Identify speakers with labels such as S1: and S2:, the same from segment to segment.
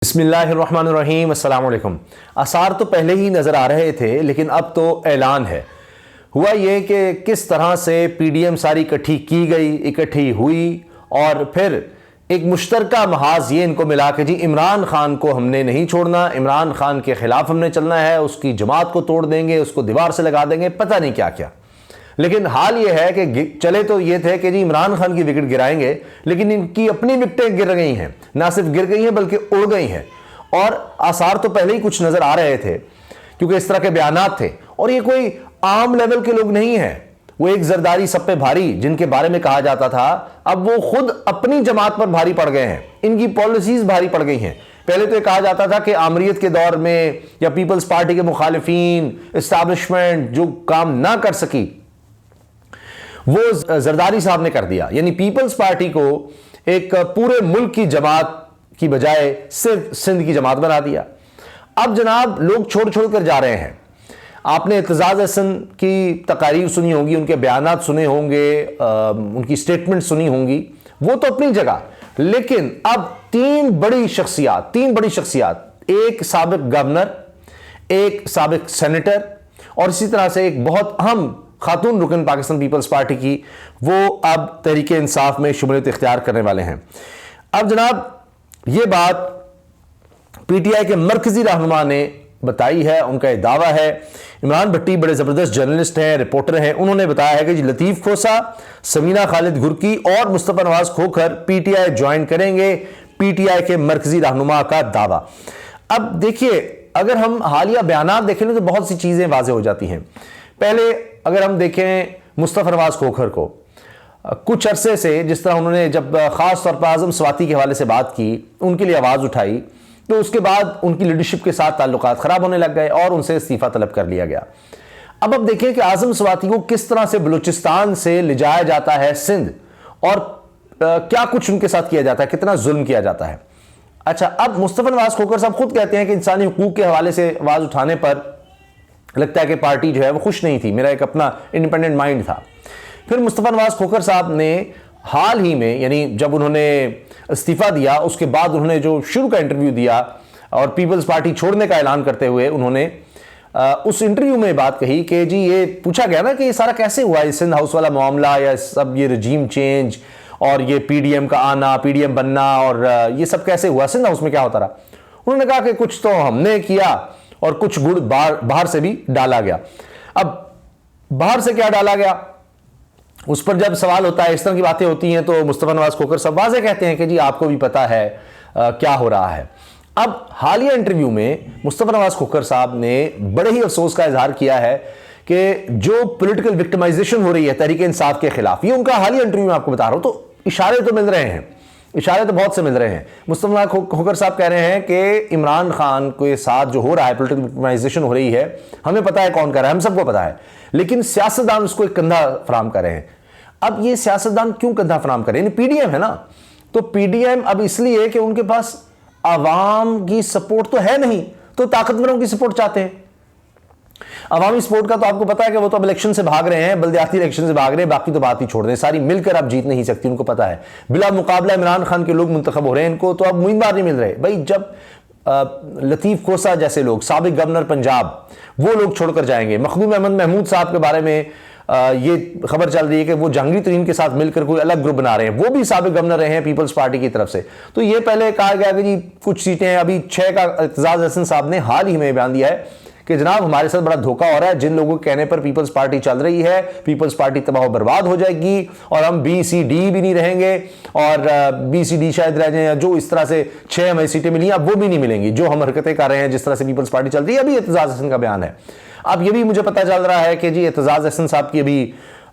S1: बिस्मिल्लाहिर्रहमानिर्रहीम, अस्सलाम वालेकुम। आसार तो पहले ही नज़र आ रहे थे, लेकिन अब तो ऐलान है। हुआ ये कि किस तरह से पीडीएम सारी इकट्ठी की गई, इकट्ठी हुई और फिर एक मुश्तरका महाज ये इनको मिला कि जी इमरान खान को हमने नहीं छोड़ना, इमरान खान के खिलाफ हमने चलना है, उसकी जमात को तोड़ देंगे, उसको दीवार से लगा देंगे, पता नहीं क्या क्या। लेकिन हाल ये है कि चले तो ये थे कि जी इमरान खान की विकेट गिराएंगे, लेकिन इनकी अपनी विकेटें गिर गई हैं। ना सिर्फ गिर गई हैं बल्कि उड़ गई हैं। और आसार तो पहले ही कुछ नजर आ रहे थे, क्योंकि इस तरह के बयानात थे। और ये कोई आम लेवल के लोग नहीं हैं। वो एक जरदारी सब पे भारी जिनके बारे में कहा जाता था, अब वो खुद अपनी जमात पर भारी पड़ गए हैं। इनकी पॉलिसीज भारी पड़ गई हैं। पहले तो ये कहा जाता था कि आमरीत के दौर में या पीपल्स पार्टी के मुखालिफिन, एस्टैब्लिशमेंट जो काम ना कर सकी वो जरदारी साहब ने कर दिया। यानी पीपल्स पार्टी को एक पूरे मुल्क की जमात की बजाय सिर्फ सिंध की जमात बना दिया। अब जनाब लोग छोड़ छोड़ कर जा रहे हैं। आपने एतजाज हसन की तकारीर सुनी होंगी, उनके बयानात सुने होंगे, उनकी स्टेटमेंट सुनी होंगी, वो तो अपनी जगह। लेकिन अब तीन बड़ी शख्सियात, एक साबिक गवर्नर, एक साबिक सेनेटर और इसी तरह से एक बहुत अहम खातून रुकन पाकिस्तान पीपल्स पार्टी की, वो अब तहरीक इंसाफ में शुमूलियत इख्तियार करने वाले हैं। अब जनाब ये बात पीटीआई के मरकजी रहनुमा ने बताई है। उनका एक दावा है। इमरान भट्टी बड़े ज़बरदस्त जर्नलिस्ट हैं, रिपोर्टर हैं। उन्होंने बताया है कि जी लतीफ़ खोसा, समीना खालिद घुर्की और मुस्तफ़ा नवाज खोखर पीटीआई ज्वाइन करेंगे। पीटीआई के मरकजी रहनुमा का दावा। अब देखिए, अगर हम हालिया बयानात देखें तो बहुत सी चीज़ें वाज़ेह हो जाती हैं। पहले अगर हम देखें मुस्तफ़ा नवाज खोखर को, कुछ अरसे से जिस तरह उन्होंने जब ख़ास तौर पर आज़म स्वाति के हवाले से बात की, उनके लिए आवाज़ उठाई, तो उसके बाद उनकी लीडरशिप के साथ ताल्लुकात ख़राब होने लग गए और उनसे इस्तीफ़ा तलब कर लिया गया। अब देखें कि आज़म स्वाति को किस तरह से बलूचिस्तान से ले जाया जाता है सिंध, और क्या कुछ उनके साथ किया जाता है, कितना जुल्म किया जाता है। अच्छा, अब मुस्तफ़ा नवाज खोखर साहब खुद कहते हैं कि इंसानी हुकूक के हवाले से आवाज़ उठाने पर लगता है कि पार्टी जो है वो खुश नहीं थी, मेरा एक अपना इंडिपेंडेंट माइंड था। फिर मुस्तफ़ा नवाज खोखर साहब ने हाल ही में, यानी जब उन्होंने इस्तीफ़ा दिया उसके बाद उन्होंने जो शुरू का इंटरव्यू दिया और पीपल्स पार्टी छोड़ने का ऐलान करते हुए उन्होंने उस इंटरव्यू में बात कही कि जी ये पूछा गया ना कि ये सारा कैसे हुआ, ये सिंध हाउस वाला मामला या सब ये रजीम चेंज और ये पीडीएम का आना, पीडीएम बनना और ये सब कैसे हुआ, सिंध हाउस में क्या होता रहा। उन्होंने कहा कि कुछ तो हमने किया और कुछ गुड़ बाहर से भी डाला गया। अब बाहर से क्या डाला गया, उस पर जब सवाल होता है, इस तरह की बातें होती हैं, तो मुस्तफ़ा नवाज खोखर साहब वाज़ेह कहते हैं कि जी आपको भी पता है क्या हो रहा है। अब हालिया इंटरव्यू में मुस्तफ़ा नवाज खोखर साहब ने बड़े ही अफसोस का इजहार किया है कि जो पॉलिटिकल विक्टिमाइजेशन हो रही है तहरीक इंसाफ के खिलाफ, ये उनका हालिया इंटरव्यू में आपको बता रहा हूं, तो इशारे तो मिल रहे हैं, इशारे तो बहुत से मिल रहे हैं। मुस्तफ़ा नवाज खोखर साहब कह रहे हैं कि इमरान खान के साथ जो हो रहा है, पॉलिटिकल विक्टिमाइजेशन हो रही है, हमें पता है कौन कर रहा है, हम सबको पता है, लेकिन सियासतदान उसको एक कंधा फराम कर रहे हैं। अब ये सियासतदान क्यों कंधा फराम करें, पीडीएम है ना, तो पीडीएम अब इसलिए कि उनके पास आवाम की सपोर्ट तो है नहीं, तो ताकतवरों की सपोर्ट चाहते हैं। अवामी सपोर्ट का तो आपको पता है कि वो तो अब इलेक्शन से भाग रहे हैं, बल्दियाती इलेक्शन से भाग रहे हैं, बाकी तो बात ही छोड़ दें, सारी मिलकर अब जीत नहीं सकती, उनको पता है। बिला मुकाबला इमरान खान के लोग मुंतखब हो रहे हैं, इनको तो अब उम्मीदवार नहीं मिल रहे। भाई जब लतीफ़ खोसा जैसे लोग, साबिक गवर्नर पंजाब, वो लोग छोड़कर जाएंगे। मखदूम अहमद महमूद साहब के बारे में ये खबर चल रही है कि वो जहांगीर तरीन के साथ मिलकर कोई अलग ग्रुप बना रहे हैं, वो भी साबिक गवर्नर रहे हैं पीपल्स पार्टी की तरफ से। तो ये पहले कहा गया कि जी कुछ सीटें, अभी 6 का एतजाज हसन साहब ने हाल ही में बयान दिया है कि जनाब हमारे साथ बड़ा धोखा हो रहा है, जिन लोगों के कहने पर पीपल्स पार्टी चल रही है, पीपल्स पार्टी तबाह बर्बाद हो जाएगी और हम BCD भी नहीं रहेंगे और BCD शायद रह जाए, जो इस तरह से 6 हमें सीटें मिली अब वो भी नहीं मिलेंगी, जो हम हरकतें कर रहे हैं, जिस तरह से पीपल्स पार्टी चल रही है। अभी एतजाज हसन का बयान है। अब ये भी मुझे पता चल रहा है कि जी एतजाज हसन साहब की अभी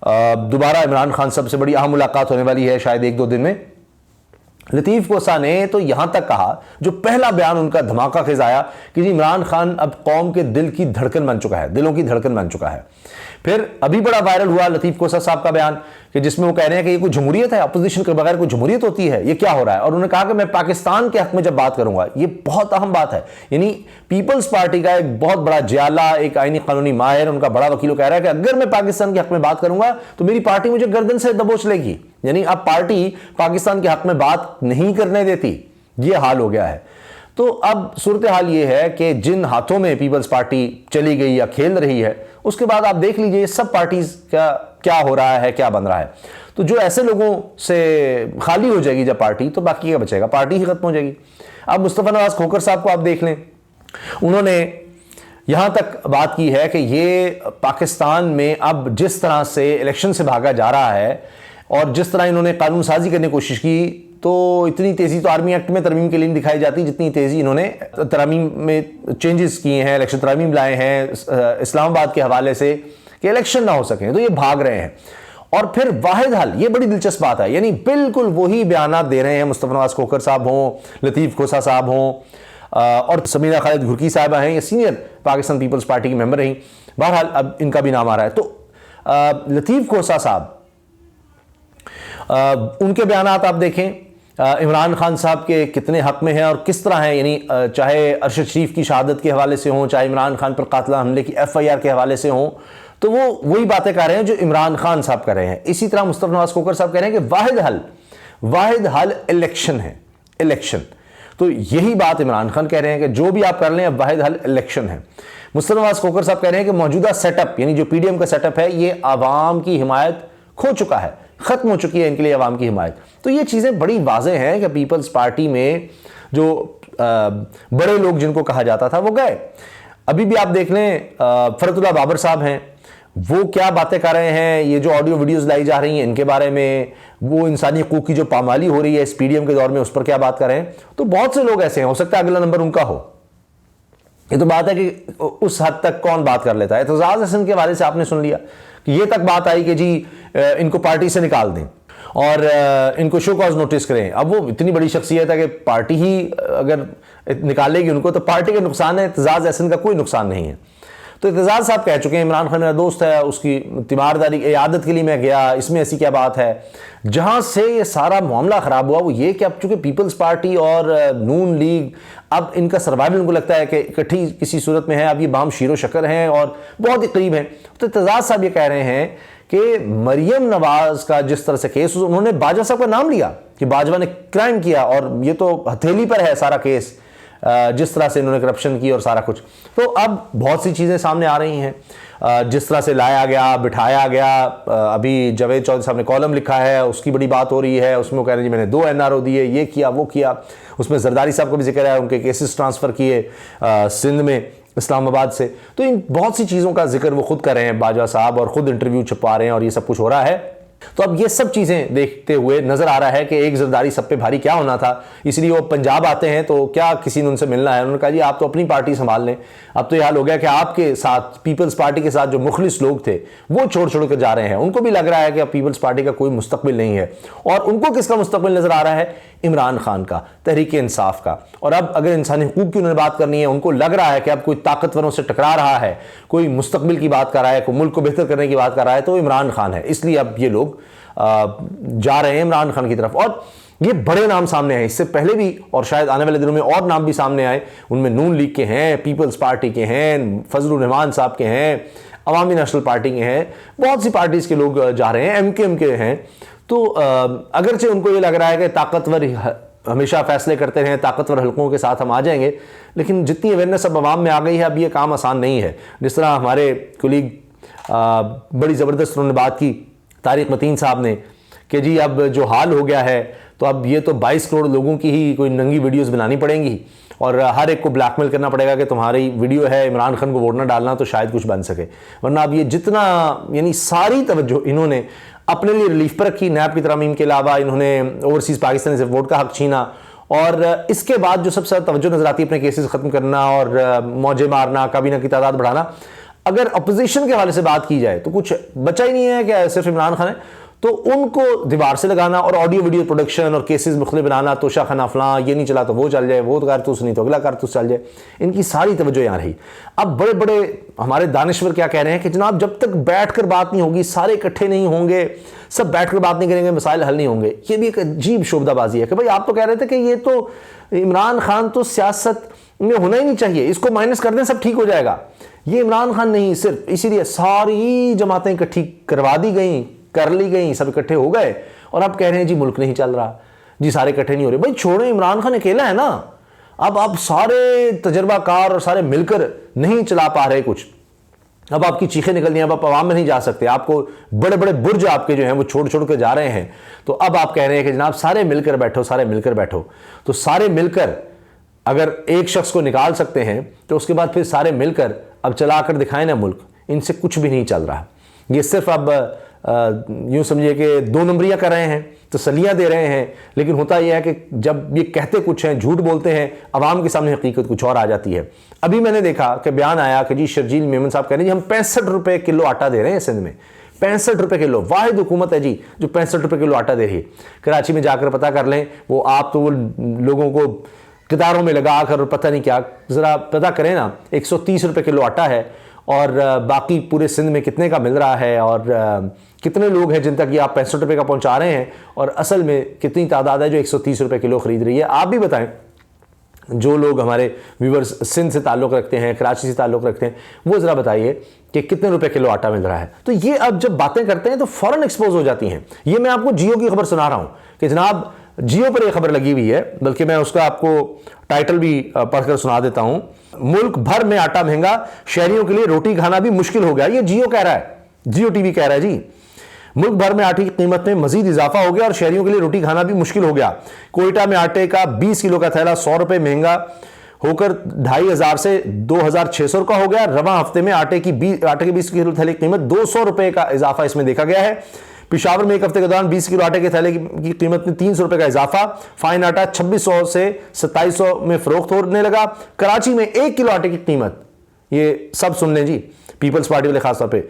S1: दोबारा इमरान खान साहब से बड़ी अहम मुलाकात होने वाली है, शायद 1-2 दिन में। लतीफ़ खोसा ने तो यहां तक कहा, जो पहला बयान उनका धमाका खेज आया कि जी इमरान खान अब कौम के दिल की धड़कन बन चुका है, दिलों की धड़कन बन चुका है। फिर अभी बड़ा वायरल हुआ लतीफ़ खोसा साहब का बयान कि जिसमें वो कह रहे हैं कि ये कोई जमहूरियत है, अपोजिशन के बगैर कोई जमहूरियत होती है, ये क्या हो रहा है। और उन्होंने कहा कि मैं पाकिस्तान के हक में जब बात करूंगा, ये बहुत अहम बात है। यानी पीपल्स पार्टी का एक बहुत बड़ा जियाला, एक आईनी कानूनी माहिर, उनका बड़ा वकील कह रहा है कि अगर मैं पाकिस्तान के हक में बात करूंगा तो मेरी पार्टी मुझे गर्दन से दबोच लेगी। यानी अब पार्टी पाकिस्तान के हक में बात नहीं करने देती, ये हाल हो गया है। तो अब सूरत हाल ये है कि जिन हाथों में पीपल्स पार्टी चली गई या खेल रही है, उसके बाद आप देख लीजिए सब पार्टीज का क्या हो रहा है, क्या बन रहा है। तो जो ऐसे लोगों से खाली हो जाएगी जब पार्टी, तो बाकी क्या बचेगा, पार्टी ही खत्म हो जाएगी। अब मुस्तफ़ा नवाज खोखर साहब को आप देख लें, उन्होंने यहां तक बात की है कि ये पाकिस्तान में अब जिस तरह से इलेक्शन से भागा जा रहा है और जिस तरह इन्होंने कानून साजी करने की कोशिश की, तो इतनी तेजी तो आर्मी एक्ट में तरमीम के लिए नहीं दिखाई जाती जितनी तेजी इन्होंने तरमीम में चेंजेस किए हैं, इलेक्शन तरमीम लाए हैं इस्लामाबाद के हवाले से कि इलेक्शन ना हो सके, तो ये भाग रहे हैं। और फिर वाहिद हल, ये बड़ी दिलचस्प बात है, यानी बिल्कुल वही बयानात दे रहे हैं मुस्तफ़ा नवाज खोखर साहब हों, लतीफ़ खोसा साहब हों और समीना खालिद घुरकी साहबा हैं, ये सीनियर पाकिस्तान पीपल्स पार्टी की मेंबर रहीं, बहरहाल अब इनका भी नाम आ रहा है। तो लतीफ़ खोसा साहब, उनके बयानात आप देखें, इमरान खान साहब के कितने हक में हैं और किस तरह हैं, यानी चाहे अरशद शरीफ की शहादत के हवाले से हों, चाहे इमरान खान पर कातिला हमले की FIR के हवाले से हों, तो वो वही बातें कर रहे हैं जो इमरान खान साहब कर रहे हैं। इसी तरह मुस्तफ़ा नवाज खोखर साहब कह रहे हैं कि वाहिद हल इलेक्शन है, इलेक्शन। तो यही बात इमरान खान कह रहे हैं कि जो भी आप कर लें अब वाहिद हल इलेक्शन है। मुस्तफ़ा नवाज खोखर साहब कह रहे हैं कि मौजूदा सेटअप, यानी जो PDM का सेटअप है, ये आवाम की हिमायत खो चुका है, खत्म हो चुकी है इनके लिए आवाम की हिमायत। तो ये चीज़ें बड़ी वाज़ेह हैं कि पीपल्स पार्टी में जो बड़े लोग जिनको कहा जाता था वो गए। अभी भी आप देख लें फरतुल्लाह बाबर साहब हैं, वो क्या बातें कर रहे हैं, ये जो ऑडियो वीडियोस लाई जा रही हैं इनके बारे में, वो इंसानी हकूक़ की जो पामाली हो रही है इस PDM के दौर में, उस पर क्या बात कर रहे हैं। तो बहुत से लोग ऐसे हैं, हो सकता है अगला नंबर उनका हो। ये तो बात है कि उस हद तक कौन बात कर लेता है। एतजाज़ हसन के हवाले से आपने सुन लिया कि ये तक बात आई कि जी इनको पार्टी से निकाल दें और इनको शो कॉज नोटिस करें। अब वो इतनी बड़ी शख्सियत है कि पार्टी ही अगर निकालेगी उनको तो पार्टी का नुकसान है, एतजाज़ हसन का कोई नुकसान नहीं है। तो एतजाज़ साहब कह चुके हैं इमरान खान मेरा दोस्त है, उसकी तीमारदारी इयादत के लिए मैं गया, इसमें ऐसी क्या बात है। जहां से ये सारा मामला ख़राब हुआ वो ये कि अब चूंकि पीपल्स पार्टी और नून लीग अब इनका सर्वाइवल उनको लगता है कि इकट्ठी किसी सूरत में है, अब ये बाम शीरो शक्कर हैं और बहुत ही करीब हैं। तो एतजाज़ साहब ये कह रहे हैं कि मरियम नवाज का जिस तरह से केस, उन्होंने बाजवा साहब का नाम लिया कि बाजवा ने क्राइम किया और ये तो हथेली पर है सारा केस, जिस तरह से इन्होंने करप्शन की और सारा कुछ। तो अब बहुत सी चीज़ें सामने आ रही हैं, जिस तरह से लाया गया, बिठाया गया। अभी जावेद चौधरी साहब ने कॉलम लिखा है, उसकी बड़ी बात हो रही है, उसमें वो कह रहे हैं जी मैंने 2 NRO दिए, ये किया वो किया। उसमें जरदारी साहब का भी जिक्र है, उनके केसेस ट्रांसफ़र किए सिंध में इस्लामाबाद से। तो इन बहुत सी चीज़ों का जिक्र वो खुद कर रहे हैं बाजवा साहब, और ख़ुद इंटरव्यू छुपा रहे हैं और ये सब कुछ हो रहा है। तो अब ये सब चीज़ें देखते हुए नज़र आ रहा है कि एक जरदारी सब पे भारी क्या होना था, इसलिए वो पंजाब आते हैं तो क्या किसी ने उनसे मिलना है। उन्होंने कहा जी आप तो अपनी पार्टी संभाल लें। अब तो ये हाल हो गया कि आपके साथ पीपल्स पार्टी के साथ जो मुखलिस लोग थे वो छोड़ छोड़ कर जा रहे हैं। उनको भी लग रहा है कि अब पीपल्स पार्टी का कोई मुस्तकबिल नहीं है। और उनको किसका मुस्तकबिल नज़र आ रहा है? इमरान खान का, तहरीक इंसाफ का। और अब अगर इंसानी हुकूक की उन्होंने बात करनी है, उनको लग रहा है कि अब कोई ताकतवरों से टकरा रहा है, कोई मुस्तकबिल की बात कर रहा है, कोई मुल्क को बेहतर करने की बात कर रहा है, तो इमरान खान है। इसलिए अब ये लोग जा रहे हैं इमरान खान की तरफ। और ये बड़े नाम सामने आए, इससे पहले भी और शायद आने वाले दिनों में और नाम भी सामने आए। उनमें नून लीग के हैं, पीपल्स पार्टी के हैं, फजलुर रहमान साहब के हैं, अवामी नेशनल पार्टी के हैं, बहुत सी पार्टीज़ के लोग जा रहे हैं, MKM के हैं। तो अगरचे उनको ये लग रहा है कि ताकतवर हमेशा फैसले करते हैं, ताकतवर हल्कों के साथ हम आ जाएंगे, लेकिन जितनी अवेयरनेस अब आवाम में आ गई है अब ये काम आसान नहीं है। जिस तरह हमारे कुलीग बड़ी ज़बरदस्त उन्होंने बात की तारिक मतीन साहब ने कि जी अब जो हाल हो गया है तो अब ये तो 22 करोड़ लोगों की ही कोई नंगी वीडियोस बनानी पड़ेंगी और हर एक को ब्लैकमेल करना पड़ेगा कि तुम्हारी वीडियो है, इमरान खान को वोट ना डालना तो शायद कुछ बन सके। वरना अब ये जितना, यानी सारी तवज्जो इन्होंने अपने लिए रिलीफ पर रखी। नैब की तरमीम के अलावा इन्होंने ओवरसीज़ पाकिस्तानी से वोट का हक छीना और इसके बाद जो सबसे ज़्यादा तवज्जो नज़र आती है अपने केसेस ख़त्म करना और मौजे मारना, काबीना की तादाद बढ़ाना। अगर अपोजिशन के हवाले से बात की जाए तो कुछ बचा ही नहीं है कि सिर्फ इमरान खान है, तो उनको दीवार से लगाना और ऑडियो वीडियो प्रोडक्शन और केसेस मुख्तलिफ बनाना, तोशा खाना फलां, ये नहीं चला तो वो चल जाए, वो कारतूस नहीं तो अगला कारतूस चल जाए, इनकी सारी तवज्जो यहाँ रही। अब बड़े बड़े हमारे दानिश्वर क्या कह रहे हैं कि जनाब जब तक बैठ कर बात नहीं होगी, सारे इकट्ठे नहीं होंगे, सब बैठ कर बात नहीं करेंगे, मसाइल हल नहीं होंगे। ये भी एक अजीब शोबदाबाजी है कि भाई आप तो कह रहे थे कि ये तो इमरान खान तो सियासत में होना ही नहीं चाहिए, इसको माइनस कर दें सब ठीक हो जाएगा। ये इमरान खान नहीं, सिर्फ इसीलिए सारी जमातें इकट्ठी करवा दी गई, कर ली गई, सब इकट्ठे हो गए और अब कह रहे हैं जी मुल्क नहीं चल रहा, जी सारे इकट्ठे नहीं हो रहे। भाई छोड़ो, इमरान खान अकेला है ना, अब सारे तजर्बाकार और सारे मिलकर नहीं चला पा रहे कुछ, अब आपकी चीखें निकल रही हैं, अब आप आवाम में नहीं जा सकते, आपको बड़े बड़े बुर्ज आपके जो हैं वो छोड़ छोड़ कर जा रहे हैं, तो अब आप कह रहे हैं कि जनाब सारे मिलकर बैठो, सारे मिलकर बैठो। तो सारे मिलकर अगर एक शख्स को निकाल सकते हैं तो उसके बाद फिर सारे मिलकर अब चला कर दिखाएं ना मुल्क। इनसे कुछ भी नहीं चल रहा, ये सिर्फ अब यूँ समझिए कि दो नंबरियाँ कर रहे हैं, तसल्लियाँ दे रहे हैं, लेकिन होता यह है कि जब ये कहते कुछ हैं, झूठ बोलते हैं, अवाम के सामने हकीकत कुछ और आ जाती है। अभी मैंने देखा कि बयान आया कि जी शर्जील मेमन साहब कह रहे हैं जी हम 65 रुपये किलो आटा दे रहे हैं सिंध में, 65 रुपये किलो। वाहिद हुकूमत है जी जो 65 रुपये किलो आटा दे रही है। कराची में जाकर पता कर लें, वो आप तो वो लोगों को कतारों में लगा कर पता नहीं क्या, ज़रा पता करें ना, 130 रुपये किलो आटा है और बाकी पूरे सिंध में कितने का मिल रहा है और कितने लोग हैं जिन तक ये आप 65 रुपये का पहुंचा रहे हैं, और असल में कितनी तादाद है जो 130 रुपये किलो ख़रीद रही है। आप भी बताएं, जो लोग हमारे व्यूवर्स सिंध से ताल्लुक़ रखते हैं, कराची से ताल्लुक़ रखते हैं, वो ज़रा बताइए कि कितने रुपए किलो आटा मिल रहा है। तो ये अब जब बातें करते हैं तो फ़ौरन एक्सपोज हो जाती हैं। ये मैं आपको जियो की खबर सुना रहा हूँ कि जनाब जियो पर यह खबर लगी हुई है, बल्कि मैं उसका आपको टाइटल भी पढ़कर सुना देता हूँ। मुल्क भर में आटा महंगा, शहरियों के लिए रोटी खाना भी मुश्किल हो गया। ये जियो कह रहा है, जियो टीवी कह रहा है जी। मुल्क भर में आटे की कीमत में मजीद इजाफा हो गया और शहरियों के लिए रोटी खाना भी मुश्किल हो गया। कोयटा में आटे का 20 किलो का थैला 100 रुपये महंगा होकर 2500 से 2600 का हो गया। रवां हफ्ते में आटे के 20 किलो थैले की कीमत 200 रुपये का इजाफा इसमें देखा गया है। पिशावर में एक हफ्ते के दौरान 20 किलो आटे के थैले की कीमत में 300 रुपये का इजाफा। फाइन आटा 2600 से 2700 में फरोख्त होने लगा। कराची में 1 किलो आटे की कीमत, ये सब सुन लें जी, पीपल्स पार्टी वाले खासतौर पर,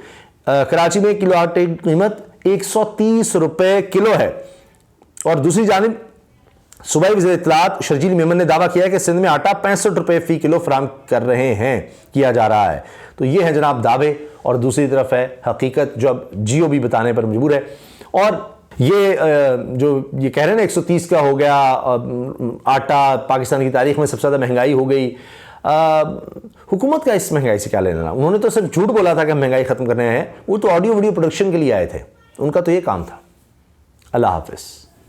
S1: कराची में 1 किलो आटे की कीमत 130 रुपये किलो है। और दूसरी जानिब सूबाई वज़ीर इत्तलात शर्जील मेमन ने दावा किया है कि सिंध में आटा 65 रुपये फी किलो फराम कर रहे हैं, किया जा रहा है। तो ये है जनाब दावे, और दूसरी तरफ है हकीकत जो अब जियो भी बताने पर मजबूर है। और ये जो ये कह रहे हैं ना 130 का हो गया आटा, पाकिस्तान की तारीख में सबसे ज़्यादा महंगाई हो गई। हुकूमत का इस महंगाई से क्या लेना? उन्होंने तो सिर्फ झूठ बोला था कि हम महंगाई ख़त्म करने हैं, वो तो ऑडियो वीडियो प्रोडक्शन के लिए आए थे, उनका तो ये काम था। अल्लाह हाफ़िज़।